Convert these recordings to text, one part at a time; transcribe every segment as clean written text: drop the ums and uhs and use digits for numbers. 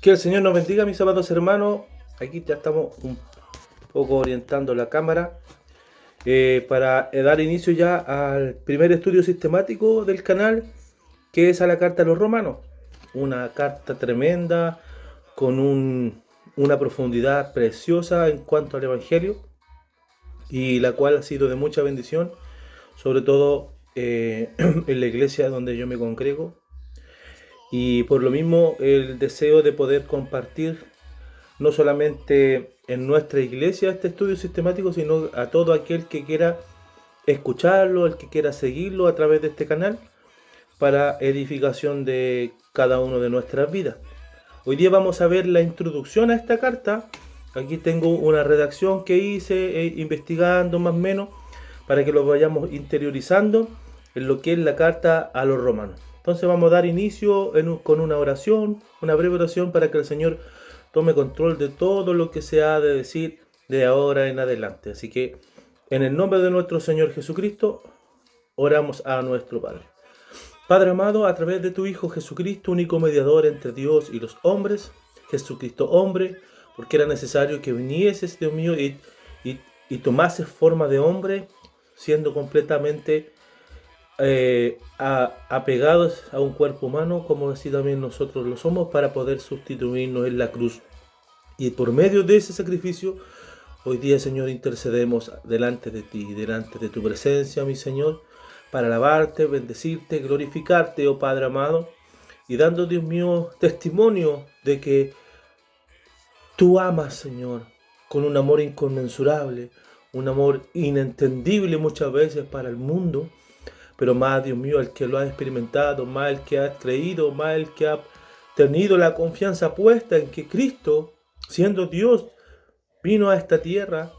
Que el Señor nos bendiga, mis amados hermanos. Aquí ya estamos un poco orientando la cámara para dar inicio ya al primer estudio sistemático del canal, que es a la carta a los romanos. Una carta tremenda, con una profundidad preciosa en cuanto al Evangelio, y la cual ha sido de mucha bendición, sobre todo en la iglesia donde yo me congrego. Y por lo mismo el deseo de poder compartir no solamente en nuestra iglesia este estudio sistemático, sino a todo aquel que quiera escucharlo, el que quiera seguirlo a través de este canal, para edificación de cada uno de nuestras vidas. Hoy día vamos a ver la introducción a esta carta. Aquí tengo una redacción que hice investigando más o menos, para que lo vayamos interiorizando en lo que es la carta a los romanos. Entonces vamos a dar inicio con una oración, una breve oración, para que el Señor tome control de todo lo que se ha de decir de ahora en adelante. Así que en el nombre de nuestro Señor Jesucristo, oramos a nuestro Padre. Padre amado, a través de tu Hijo Jesucristo, único mediador entre Dios y los hombres, Jesucristo hombre, porque era necesario que vinieses, Dios mío, y tomases forma de hombre, siendo completamente apegados a un cuerpo humano, como así también nosotros lo somos, para poder sustituirnos en la cruz. Y por medio de ese sacrificio, hoy día, Señor, intercedemos delante de ti, delante de tu presencia, mi Señor, para alabarte, bendecirte, glorificarte, oh Padre amado, y dando, Dios mío, testimonio de que tú amas, Señor, con un amor inconmensurable, un amor inentendible muchas veces para el mundo, pero más, Dios mío, el que lo ha experimentado, más el que ha creído, más el que ha tenido la confianza puesta en que Cristo, siendo Dios, vino a esta tierra,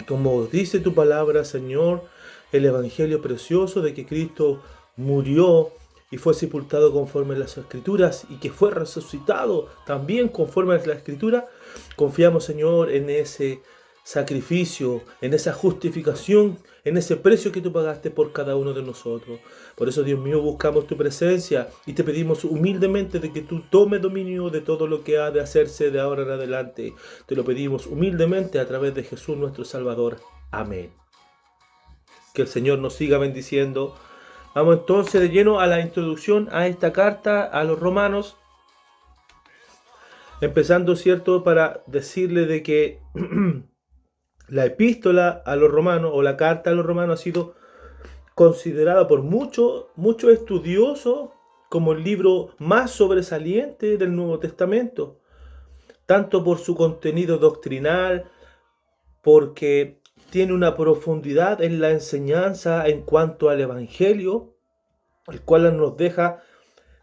como dice tu palabra, Señor, el evangelio precioso de que Cristo murió y fue sepultado conforme a las Escrituras, y que fue resucitado también conforme a la Escritura. Confiamos, Señor, en ese sacrificio, en esa justificación, en ese precio que tú pagaste por cada uno de nosotros. Por eso, Dios mío, buscamos tu presencia y te pedimos humildemente de que tú tomes dominio de todo lo que ha de hacerse de ahora en adelante. Te lo pedimos humildemente a través de Jesús nuestro Salvador. Amén. Que el Señor nos siga bendiciendo. Vamos entonces de lleno a la introducción a esta carta a los romanos. Empezando, ¿cierto?, para decirle de que la epístola a los romanos, o la carta a los romanos, ha sido considerada por muchos estudiosos como el libro más sobresaliente del Nuevo Testamento, tanto por su contenido doctrinal, porque tiene una profundidad en la enseñanza en cuanto al Evangelio, el cual nos deja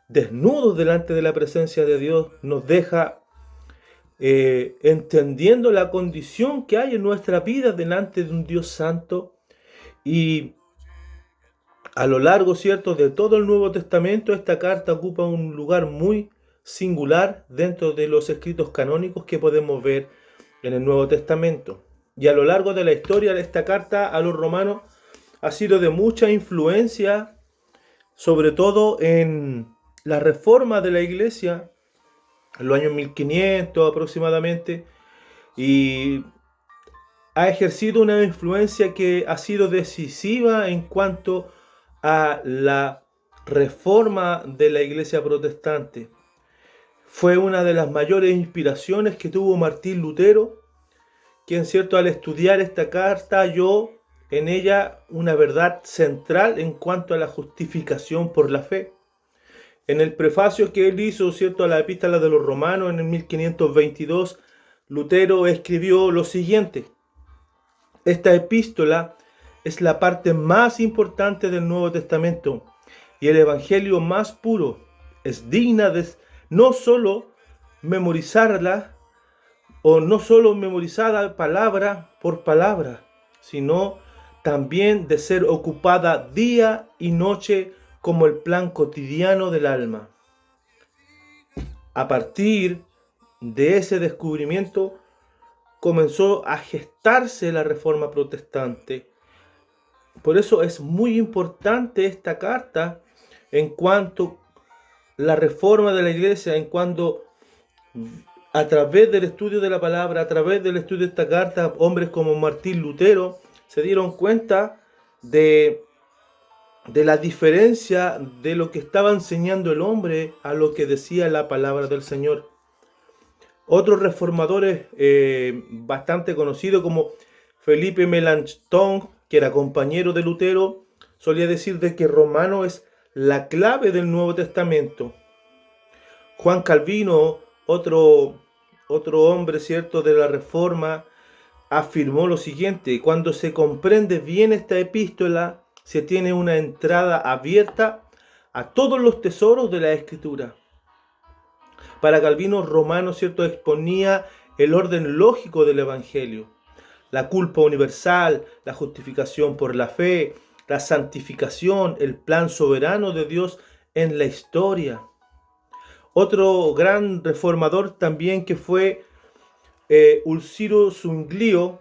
desnudos delante de la presencia de Dios, nos deja entendiendo la condición que hay en nuestra vida delante de un Dios santo. Y a lo largo, ¿cierto?, de todo el Nuevo Testamento, esta carta ocupa un lugar muy singular dentro de los escritos canónicos que podemos ver en el Nuevo Testamento. Y a lo largo de la historia, esta carta a los romanos ha sido de mucha influencia, sobre todo en la reforma de la iglesia, en los años 1500 aproximadamente, y ha ejercido una influencia que ha sido decisiva en cuanto a la reforma de la iglesia protestante. Fue una de las mayores inspiraciones que tuvo Martín Lutero, quien, cierto, al estudiar esta carta halló en ella una verdad central en cuanto a la justificación por la fe. En el prefacio que él hizo, ¿cierto?, a la epístola de los romanos en el 1522, Lutero escribió lo siguiente: esta epístola es la parte más importante del Nuevo Testamento y el evangelio más puro. Es digna de no solo memorizarla, o no solo memorizada palabra por palabra, sino también de ser ocupada día y noche como el plan cotidiano del alma. A partir de ese descubrimiento comenzó a gestarse la reforma protestante. Por eso es muy importante esta carta en cuanto a la reforma de la iglesia, en cuanto A través del estudio de la palabra, a través del estudio de esta carta, hombres como Martín Lutero se dieron cuenta de la diferencia de lo que estaba enseñando el hombre a lo que decía la palabra del Señor. Otros reformadores bastante conocidos como Felipe Melanchthon, que era compañero de Lutero, solía decir de que Romano es la clave del Nuevo Testamento. Juan Calvino, otro hombre, ¿cierto?, de la Reforma, afirmó lo siguiente: cuando se comprende bien esta epístola, se tiene una entrada abierta a todos los tesoros de la Escritura. Para Calvino, Romano, ¿cierto?, exponía el orden lógico del Evangelio: la culpa universal, la justificación por la fe, la santificación, el plan soberano de Dios en la historia. Otro gran reformador también que fue Ulrico Zwinglio,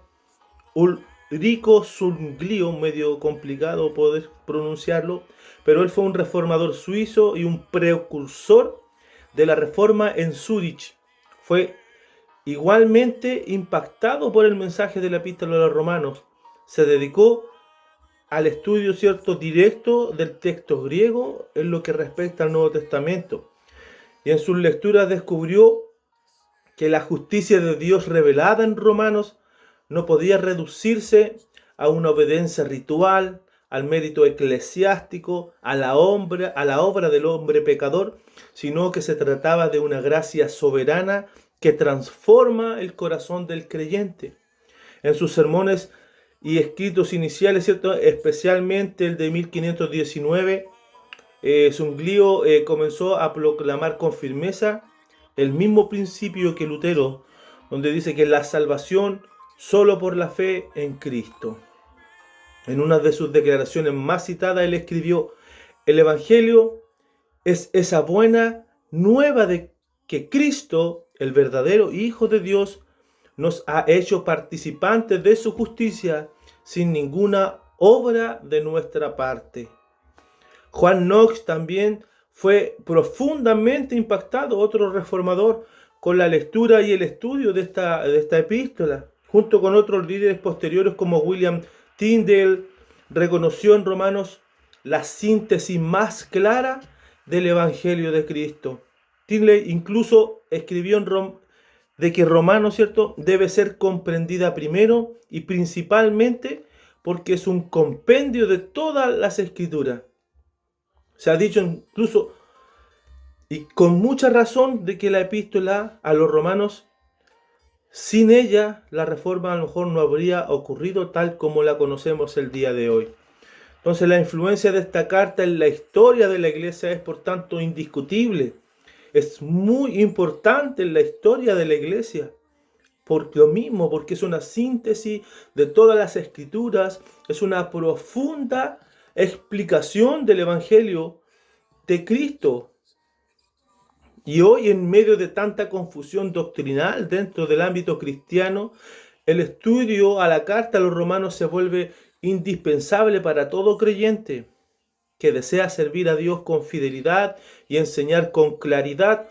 medio complicado poder pronunciarlo, pero él fue un reformador suizo y un precursor de la reforma en Zúrich. Fue igualmente impactado por el mensaje de la epístola de los Romanos. Se dedicó al estudio, ¿cierto?, directo del texto griego en lo que respecta al Nuevo Testamento. Y en sus lecturas descubrió que la justicia de Dios revelada en Romanos no podía reducirse a una obediencia ritual, al mérito eclesiástico, a la obra del hombre pecador, sino que se trataba de una gracia soberana que transforma el corazón del creyente. En sus sermones y escritos iniciales, ¿cierto?, especialmente el de 1519, Zwinglio comenzó a proclamar con firmeza el mismo principio que Lutero, donde dice que la salvación solo por la fe en Cristo. En una de sus declaraciones más citadas, él escribió: el Evangelio es esa buena nueva de que Cristo, el verdadero Hijo de Dios, nos ha hecho participantes de su justicia sin ninguna obra de nuestra parte. Juan Knox también fue profundamente impactado, otro reformador, con la lectura y el estudio de esta epístola. Junto con otros líderes posteriores como William Tyndale, reconoció en Romanos la síntesis más clara del Evangelio de Cristo. Tyndale incluso escribió de que Romanos, ¿cierto?, debe ser comprendida primero y principalmente porque es un compendio de todas las Escrituras. Se ha dicho incluso, y con mucha razón, de que la epístola a los romanos, sin ella, la reforma a lo mejor no habría ocurrido tal como la conocemos el día de hoy. Entonces, la influencia de esta carta en la historia de la iglesia es, por tanto, indiscutible. Es muy importante en la historia de la iglesia. Por lo mismo, porque es una síntesis de todas las escrituras, es una profunda explicación del Evangelio de Cristo. Y hoy, en medio de tanta confusión doctrinal dentro del ámbito cristiano, el estudio a la carta a los romanos se vuelve indispensable para todo creyente que desea servir a Dios con fidelidad y enseñar con claridad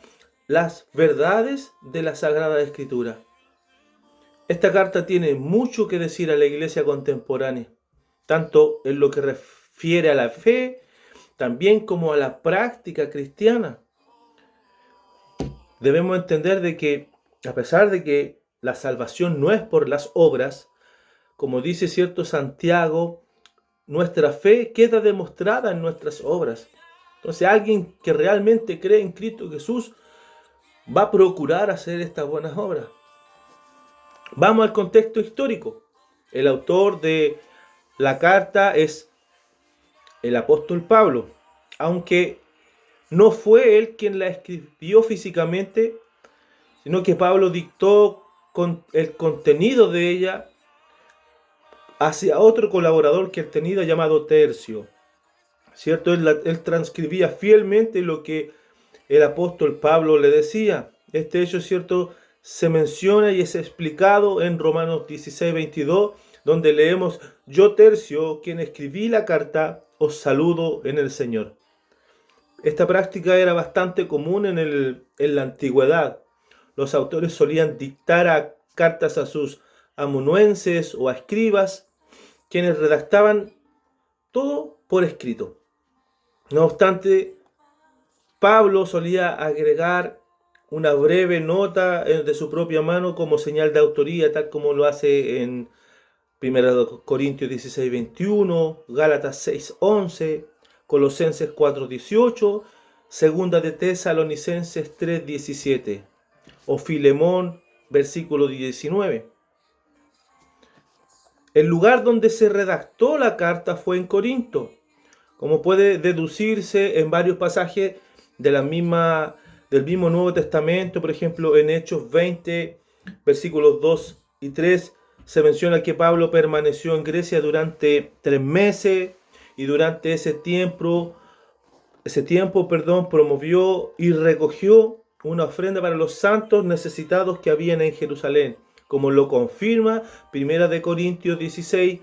las verdades de la Sagrada Escritura. Esta carta tiene mucho que decir a la iglesia contemporánea, tanto en lo que refiere a la fe, también como a la práctica cristiana. Debemos entender de que, a pesar de que la salvación no es por las obras, como dice cierto Santiago, nuestra fe queda demostrada en nuestras obras. Entonces, alguien que realmente cree en Cristo Jesús va a procurar hacer estas buenas obras. Vamos al contexto histórico. El autor de la carta es el apóstol Pablo, aunque no fue él quien la escribió físicamente, sino que Pablo dictó con el contenido de ella hacia otro colaborador que él tenía llamado Tercio. ¿Cierto? Él transcribía fielmente lo que el apóstol Pablo le decía. Este hecho, ¿cierto?, se menciona y es explicado en Romanos 16:22, donde leemos: yo, Tercio, quien escribí la carta, os saludo en el Señor. Esta práctica era bastante común en la antigüedad. los autores solían dictar cartas a sus amanuenses o a escribas, quienes redactaban todo por escrito. No obstante, Pablo solía agregar una breve nota de su propia mano como señal de autoría, tal como lo hace en 1 Corintios 16, 21, Gálatas 6, 11, Colosenses 4, 18, Segunda de Tesalonicenses 3, 17 o Filemón, versículo 19. El lugar donde se redactó la carta fue en Corinto, como puede deducirse en varios pasajes del mismo Nuevo Testamento. Por ejemplo, en Hechos 20, versículos 2 y 3, se menciona que Pablo permaneció en Grecia durante 3 meses y durante ese tiempo, promovió y recogió una ofrenda para los santos necesitados que habían en Jerusalén, como lo confirma 1 Corintios 16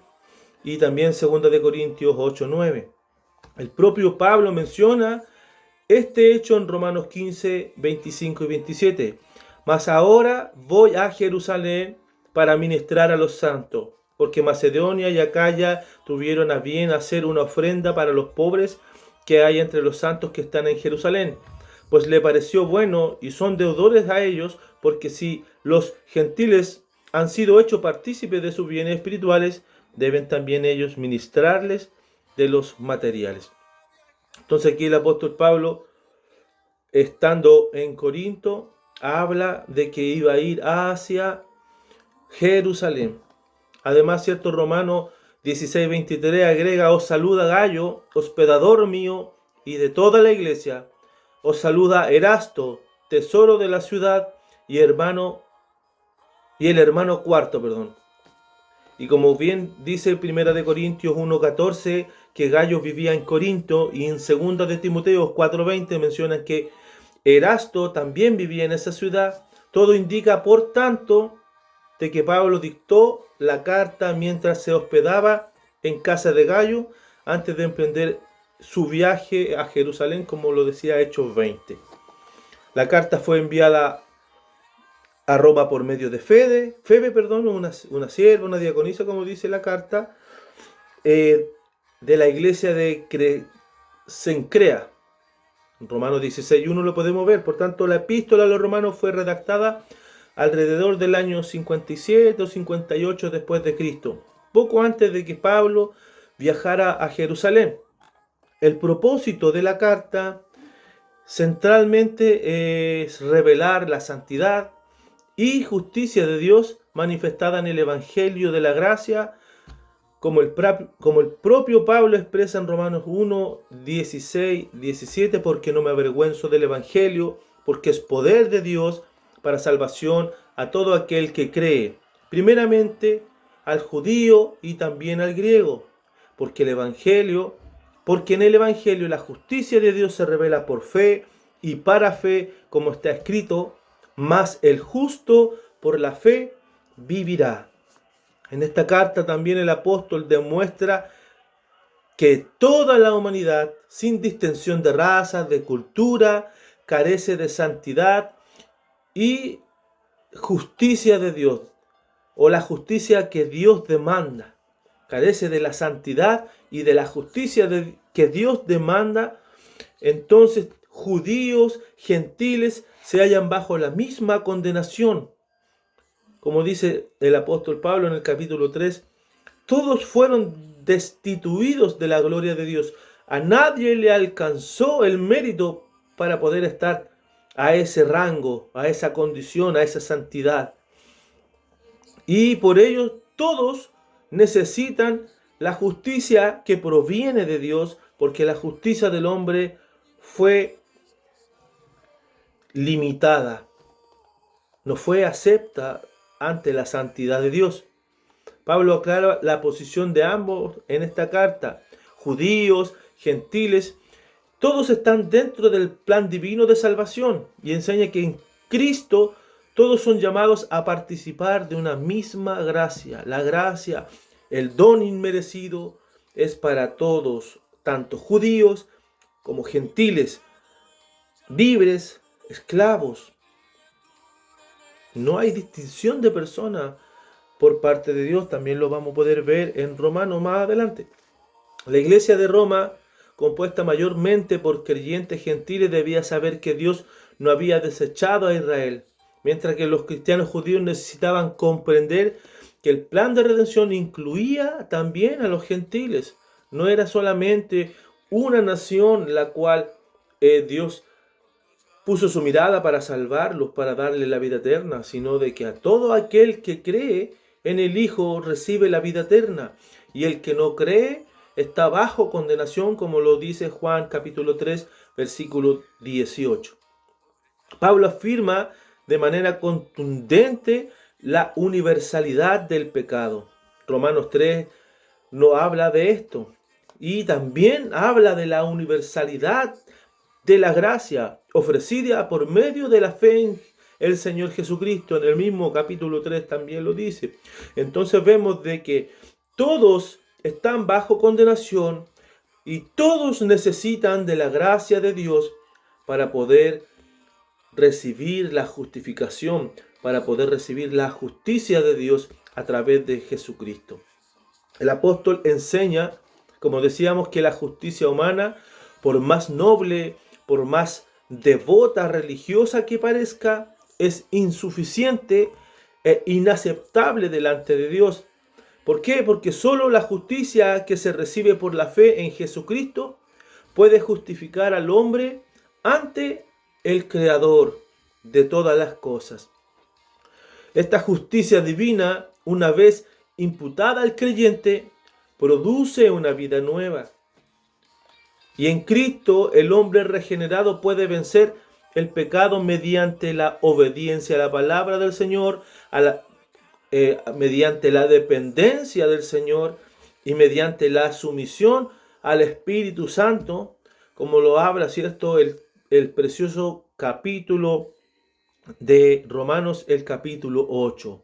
y también 2 Corintios 8, 9. El propio Pablo menciona este hecho en Romanos 15, 25 y 27. Mas ahora voy a Jerusalén para ministrar a los santos, porque Macedonia y Acaya tuvieron a bien hacer una ofrenda para los pobres que hay entre los santos que están en Jerusalén. Pues le pareció bueno y son deudores a ellos, porque si los gentiles han sido hechos partícipes de sus bienes espirituales, deben también ellos ministrarles de los materiales. Entonces aquí el apóstol Pablo, estando en Corinto, habla de que iba a ir hacia Jerusalén. Además, cierto, Romanos 16, 23 agrega: os saluda Gayo, hospedador mío y de toda la iglesia. Os saluda Erasto, tesoro de la ciudad, y el hermano Cuarto. Y como bien dice 1 Corintios 1:14, que Gayo vivía en Corinto, y en 2 de Timoteo 4:20 mencionan que Erasto también vivía en esa ciudad. Todo indica, por tanto, de que Pablo dictó la carta mientras se hospedaba en casa de Gayo, antes de emprender su viaje a Jerusalén, como lo decía Hechos 20. La carta fue enviada a Roma por medio de Febe, una sierva, una diaconisa, como dice la carta, de la iglesia de Cencrea. En Romanos 16:1 lo podemos ver. Por tanto, la epístola a los romanos fue redactada alrededor del año 57 o 58 después de Cristo, poco antes de que Pablo viajara a Jerusalén. El propósito de la carta centralmente es revelar la santidad y justicia de Dios manifestada en el Evangelio de la gracia, como el propio Pablo expresa en Romanos 1, 16, 17, porque no me avergüenzo del Evangelio, porque es poder de Dios para salvación a todo aquel que cree, primeramente al judío y también al griego, porque en el Evangelio la justicia de Dios se revela por fe y para fe, como está escrito: mas el justo por la fe vivirá. En esta carta también el apóstol demuestra que toda la humanidad, sin distinción de raza, de cultura, carece de santidad y justicia de Dios, o la justicia que Dios demanda. Carece de la santidad y de la justicia que Dios demanda. Entonces, judíos, gentiles, se hallan bajo la misma condenación. Como dice el apóstol Pablo en el capítulo 3, todos fueron destituidos de la gloria de Dios. A nadie le alcanzó el mérito para poder estar a ese rango, a esa condición, a esa santidad. Y por ello todos necesitan la justicia que proviene de Dios, porque la justicia del hombre fue limitada, no fue acepta ante la santidad de Dios. Pablo aclara la posición de ambos en esta carta. Judíos, gentiles, todos están dentro del plan divino de salvación, y enseña que en Cristo todos son llamados a participar de una misma gracia. La gracia, el don inmerecido, es para todos, tanto judíos como gentiles, libres, esclavos. No hay distinción de personas por parte de Dios. También lo vamos a poder ver en Romanos más adelante. La iglesia de Roma, compuesta mayormente por creyentes gentiles, debía saber que Dios no había desechado a Israel, mientras que los cristianos judíos necesitaban comprender que el plan de redención incluía también a los gentiles. No era solamente una nación la cual Dios puso su mirada para salvarlos, para darle la vida eterna, sino de que a todo aquel que cree en el Hijo recibe la vida eterna, y el que no cree está bajo condenación, como lo dice Juan capítulo 3, versículo 18. Pablo afirma de manera contundente la universalidad del pecado. Romanos 3 no habla de esto, y también habla de la universalidad de la gracia ofrecida por medio de la fe en el Señor Jesucristo. En el mismo capítulo 3 también lo dice. Entonces vemos de que todos están bajo condenación y todos necesitan de la gracia de Dios para poder recibir la justificación, para poder recibir la justicia de Dios a través de Jesucristo. El apóstol enseña, como decíamos, que la justicia humana, por más noble, por más devota, religiosa que parezca, es insuficiente e inaceptable delante de Dios. ¿Por qué? Porque solo la justicia que se recibe por la fe en Jesucristo puede justificar al hombre ante el Creador de todas las cosas. Esta justicia divina, una vez imputada al creyente, produce una vida nueva. Y en Cristo el hombre regenerado puede vencer el pecado mediante la obediencia a la palabra del Señor, mediante la dependencia del Señor y mediante la sumisión al Espíritu Santo, como lo habla, ¿cierto?, el precioso capítulo de Romanos, el capítulo 8.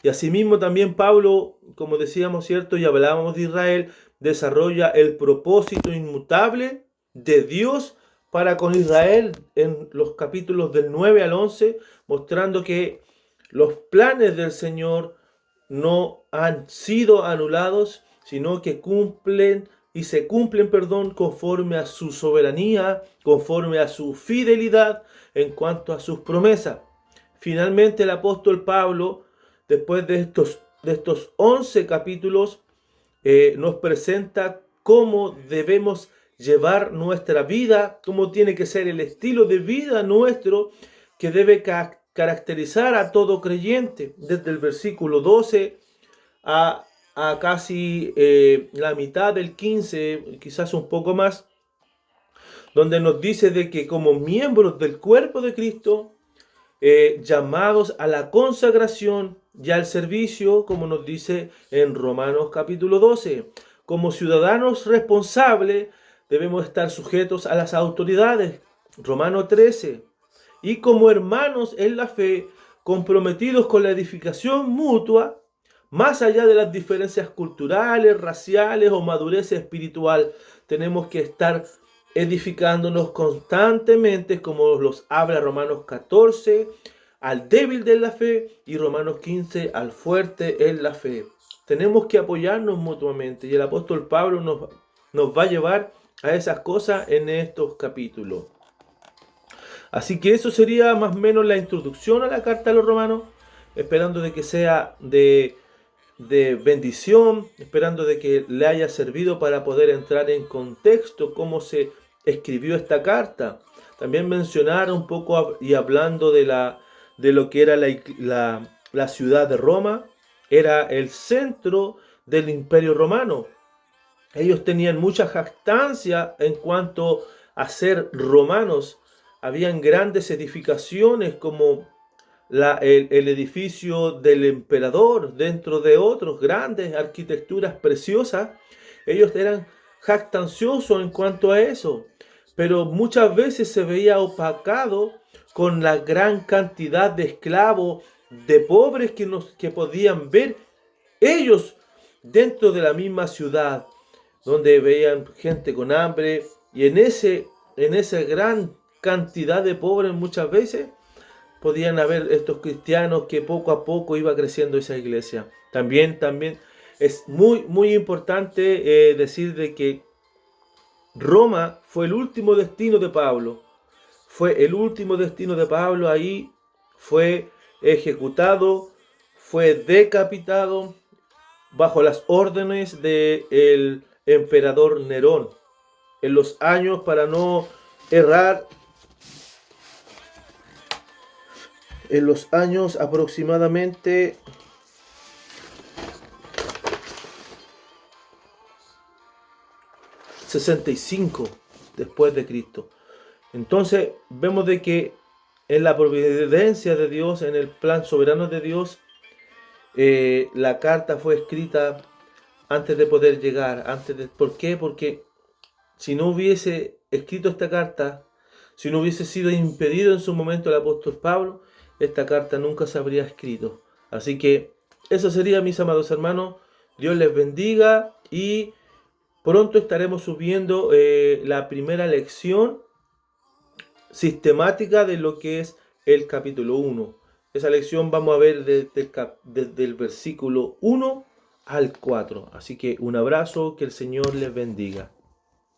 Y asimismo también Pablo, como decíamos, ¿cierto?, y hablábamos de Israel, desarrolla el propósito inmutable de Dios para con Israel en los capítulos del 9 al 11, mostrando que los planes del Señor no han sido anulados, sino que se cumplen, conforme a su soberanía, conforme a su fidelidad en cuanto a sus promesas. Finalmente el apóstol Pablo, después de estos 11 capítulos, nos presenta cómo debemos llevar nuestra vida, cómo tiene que ser el estilo de vida nuestro que debe caracterizar a todo creyente, desde el versículo 12 a casi la mitad del 15, quizás un poco más, donde nos dice de que como miembros del cuerpo de Cristo, llamados a la consagración y al servicio, como nos dice en Romanos capítulo 12. Como ciudadanos responsables debemos estar sujetos a las autoridades, Romanos 13. Y como hermanos en la fe, comprometidos con la edificación mutua, más allá de las diferencias culturales, raciales o madurez espiritual, tenemos que estar edificándonos constantemente, como los habla Romanos 14, al débil de la fe, y Romanos 15, al fuerte en la fe. Tenemos que apoyarnos mutuamente, y el apóstol Pablo nos va a llevar a esas cosas en estos capítulos. Así que eso sería más o menos la introducción a la carta a los romanos, esperando de que sea de bendición, esperando de que le haya servido para poder entrar en contexto cómo se escribió esta carta. También mencionar un poco y hablando de lo que era la ciudad de Roma, era el centro del Imperio Romano. Ellos tenían mucha jactancia en cuanto a ser romanos. Habían grandes edificaciones como el edificio del emperador, dentro de otros grandes arquitecturas preciosas. Ellos eran jactanciosos en cuanto a eso, pero muchas veces se veía opacado con la gran cantidad de esclavos, de pobres que podían ver ellos dentro de la misma ciudad, donde veían gente con hambre, y en esa gran cantidad de pobres muchas veces podían haber estos cristianos que poco a poco iba creciendo esa iglesia. También es muy importante decir de que Roma fue el último destino de Pablo. Fue el último destino de Pablo. Ahí fue ejecutado, fue decapitado bajo las órdenes del emperador Nerón. En los años, para no errar, en los años aproximadamente 65 después de Cristo. Entonces vemos de que en la providencia de Dios, en el plan soberano de Dios, la carta fue escrita antes de poder llegar. ¿Por qué? Porque si no hubiese escrito esta carta, si no hubiese sido impedido en su momento el apóstol Pablo, esta carta nunca se habría escrito. Así que eso sería, mis amados hermanos. Dios les bendiga y pronto estaremos subiendo la primera lección sistemática de lo que es el capítulo 1. Esa lección vamos a ver desde el versículo 1 al 4. Así que un abrazo, que el Señor les bendiga.